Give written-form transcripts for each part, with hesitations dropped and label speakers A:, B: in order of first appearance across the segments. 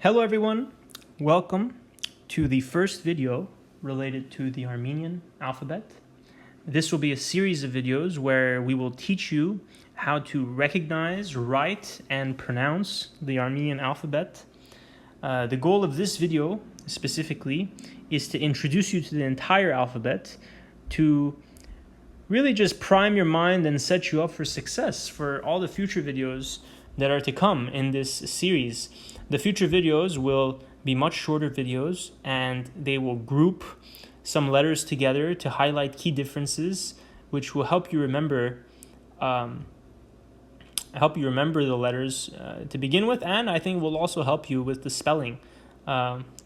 A: Hello everyone, welcome to the first video related to the Armenian alphabet. This will be a series of videos where we will teach you how to recognize, write, and pronounce the Armenian alphabet. The goal of this video specifically is to introduce you to the entire alphabet, to really just prime your mind and set you up for success for all the future videos that are to come in this series. The future videos will be much shorter videos, and they will group some letters together to highlight key differences, which will help you remember the letters to begin with, and I think will also help you with the spelling,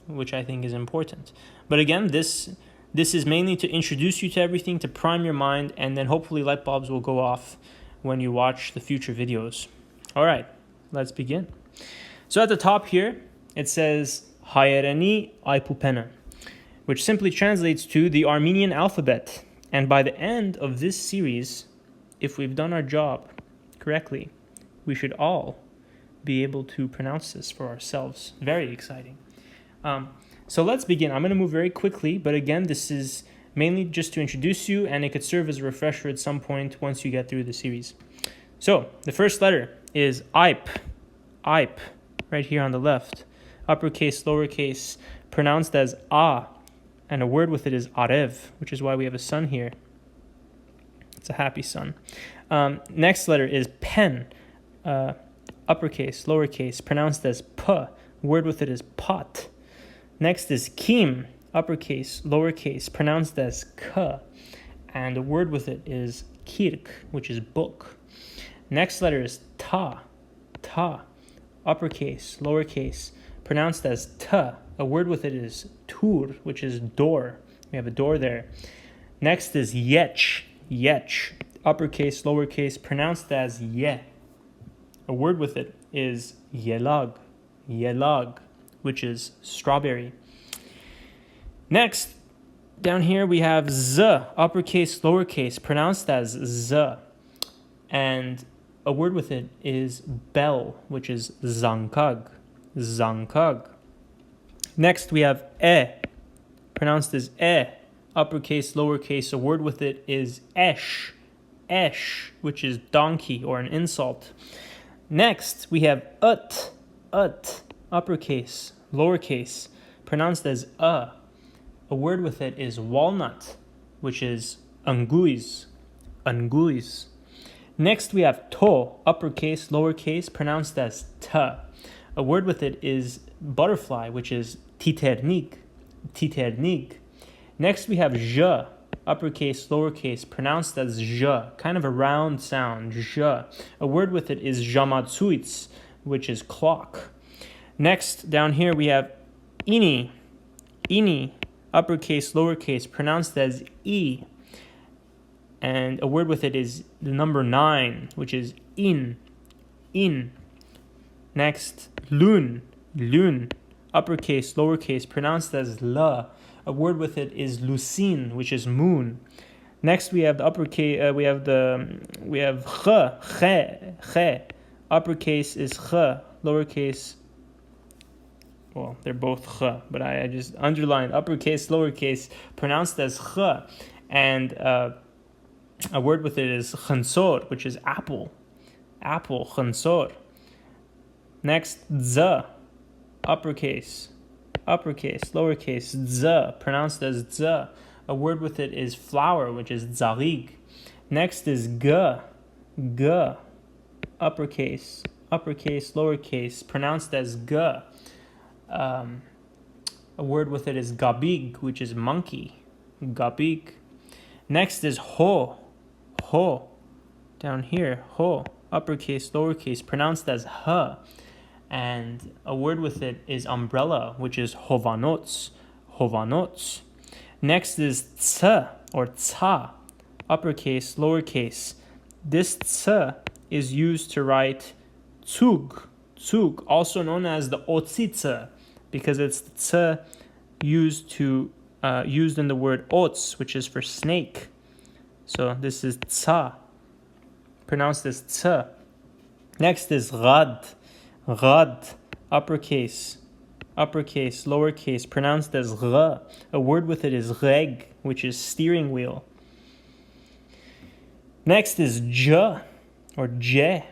A: which I think is important. But again, this is mainly to introduce you to everything, to prime your mind, and then hopefully light bulbs will go off when you watch the future videos. All right, let's begin. So at the top here, it says Hayereni Aipupena, which simply translates to the Armenian alphabet. And by the end of this series, if we've done our job correctly, we should all be able to pronounce this for ourselves. Very exciting. So let's begin. I'm going to move very quickly, but again, this is mainly just to introduce you, and it could serve as a refresher at some point once you get through the series. So the first letter is Aip, right here on the left. Uppercase, lowercase, pronounced as A, and a word with it is Arev, which is why we have a sun here. It's a happy sun. Next letter is Pen, uppercase, lowercase, pronounced as P, word with it is Pot. Next is Kim, uppercase, lowercase, pronounced as K, and the word with it is Kirk, which is book. Next letter is Ta, uppercase, lowercase, pronounced as T. A word with it is Tur, which is door. We have a door there. Next is Yech, uppercase, lowercase, pronounced as Ye. A word with it is Yelag, which is strawberry. Next, down here we have Z, uppercase, lowercase, pronounced as Z. And a word with it is bell, which is zankag. Next, we have E, pronounced as E, uppercase, lowercase. A word with it is esh, which is donkey or an insult. Next, we have ut, uppercase, lowercase, pronounced as A. A word with it is walnut, which is anguis. Next, we have to, uppercase, lowercase, pronounced as ta. A word with it is butterfly, which is titernig. Next, we have je, uppercase, lowercase, pronounced as je, kind of a round sound, je. A word with it is jamatsuits, which is clock. Next, down here, we have ini, uppercase, lowercase, pronounced as e. And a word with it is the number 9, which is in. Next, lun, uppercase, lowercase, pronounced as la. A word with it is lucine, which is moon. Next, we have the uppercase. We have che. Uppercase is che, lowercase. Well, they're both che, but I just underlined uppercase, lowercase, pronounced as che, and a word with it is chansor, which is apple, chansor. Next, z, uppercase, lowercase, z, pronounced as z. A word with it is flower, which is zarig. Next is g, uppercase, lowercase, pronounced as g. A word with it is gabig, which is monkey, gabig. Next is ho, down here, ho, uppercase, lowercase, pronounced as h. And a word with it is umbrella, which is hovanots. Next is ts, or tsa, uppercase, lowercase. This ts is used to write tsug, also known as the otsitsa, because it's the ts used in the word ots, which is for snake. So this is tsa, pronounced as ts. Next is rad, uppercase, uppercase, lowercase, pronounced as r. A word with it is reg, which is steering wheel. Next is j, or j,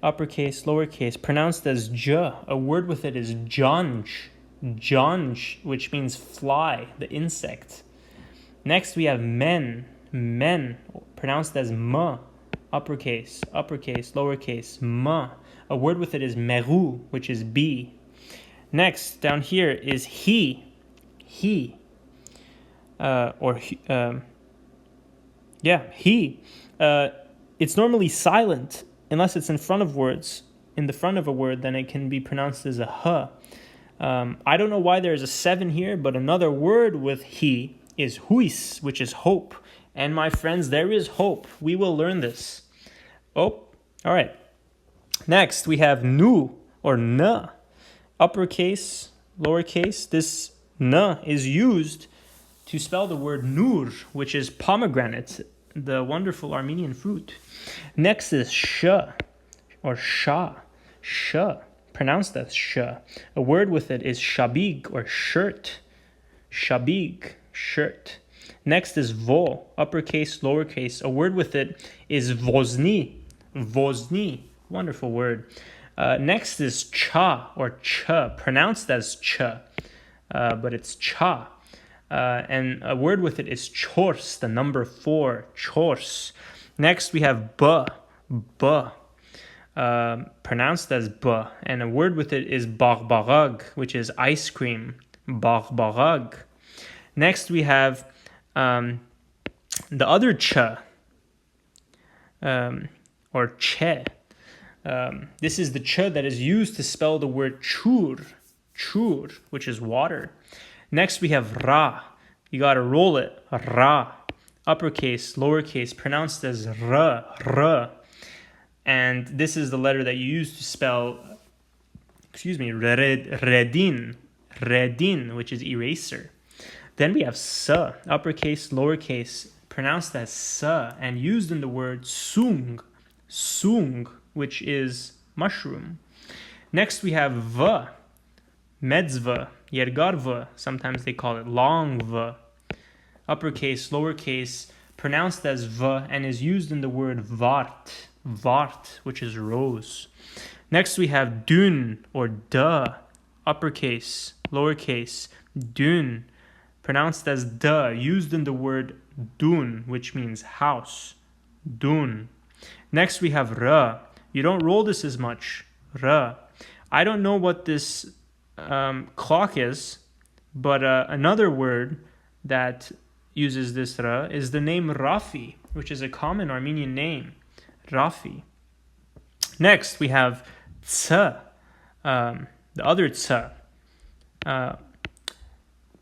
A: uppercase, lowercase, pronounced as j. A word with it is jonj, jonj, which means fly, the insect. Next we have men, pronounced as m, uppercase, lowercase, m. A word with it is meru, which is bee. Next, down here is he. He. It's normally silent, unless it's in front of words. In the front of a word, then it can be pronounced as a h. I don't know why there's a 7 here, but another word with he is huis, which is hope. And my friends, there is hope. We will learn this. Oh, all right. Next, we have nu, or na. Uppercase, lowercase. This na is used to spell the word nur, which is pomegranate, the wonderful Armenian fruit. Next is sh, or sha, pronounced as sh. A word with it is shabig, or shirt. Shabig, shirt. Next is vo, uppercase, lowercase. A word with it is vozni, wonderful word. Next is cha, or ch, pronounced as ch, but it's cha. And a word with it is chors, the number 4, chors. Next we have pronounced as b, and a word with it is barbarag, which is ice cream, barbarag. Next we have the other ch, or che. This is the ch that is used to spell the word chur, which is water. Next we have ra. You gotta roll it, ra. Uppercase, lowercase, pronounced as r. And this is the letter that you use to spell, redin, which is eraser. Then we have sa, uppercase, lowercase, pronounced as sa, and used in the word sung, which is mushroom. Next we have v, medzva, yergarva, sometimes they call it long v. Uppercase, lowercase, pronounced as v, and is used in the word vart, which is rose. Next we have dun, or duh, uppercase, lowercase, dun, pronounced as duh, used in the word dun, which means house, dun. Next we have ra. You don't roll this as much, ra. I don't know what this clock is, but another word that uses this ra is the name Rafi, which is a common Armenian name, Rafi. Next we have tsa, the other tsa,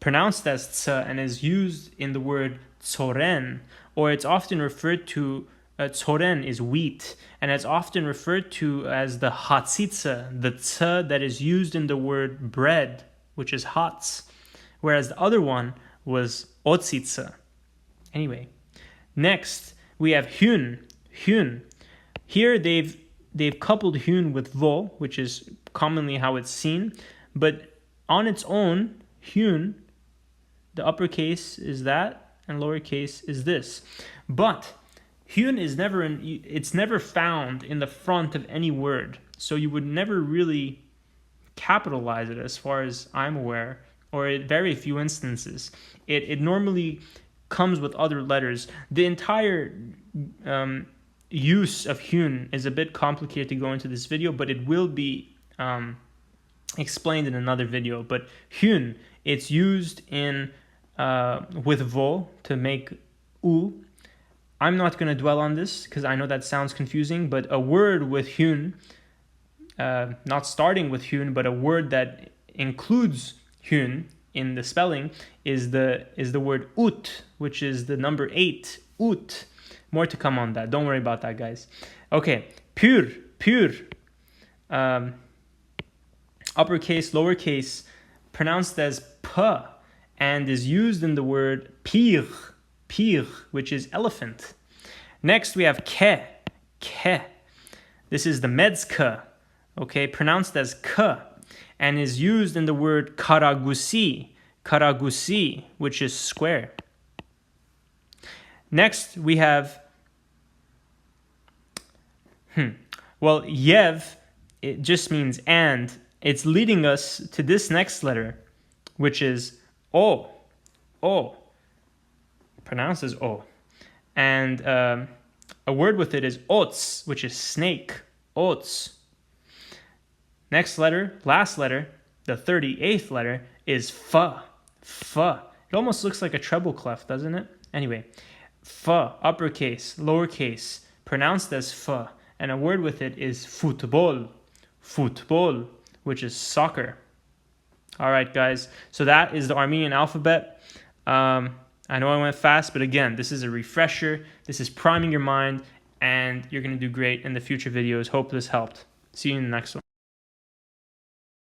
A: pronounced as tsa, and is used in the word tsoren, or it's often referred to, tsoren is wheat, and it's often referred to as the hatzitsa, the tsa that is used in the word bread, which is hatz, whereas the other one was otzitsa. Anyway, next we have hyun. Here they've coupled hyun with vo, which is commonly how it's seen, but on its own, hyun, the uppercase is that, and lowercase is this. But hyun is never found in the front of any word, so you would never really capitalize it as far as I'm aware, or in very few instances. It normally comes with other letters. The entire use of hyun is a bit complicated to go into this video, but it will be explained in another video. But hyun, it's used in with vo to make u. I'm not going to dwell on this because I know that sounds confusing, but a word with hyun, not starting with hyun, but a word that includes hyun in the spelling is the word ut, which is the number 8, ut. More to come on that. Don't worry about that, guys. Okay, pur, uppercase, lowercase, pronounced as p, and is used in the word pir, which is elephant. Next we have ke. This is the medska, okay, pronounced as k, and is used in the word karagusi, which is square. Next, we have, yev, it just means and. It's leading us to this next letter, which is o, pronounced as o. And a word with it is ots, which is snake, ots. Next letter, last letter, the 38th letter is fa. It almost looks like a treble clef, doesn't it? Anyway, fa, uppercase, lowercase, pronounced as fa. And a word with it is football, which is soccer. All right, guys. So that is the Armenian alphabet. I know I went fast, but again, this is a refresher. This is priming your mind, and you're going to do great in the future videos. Hope this helped. See you in the next one.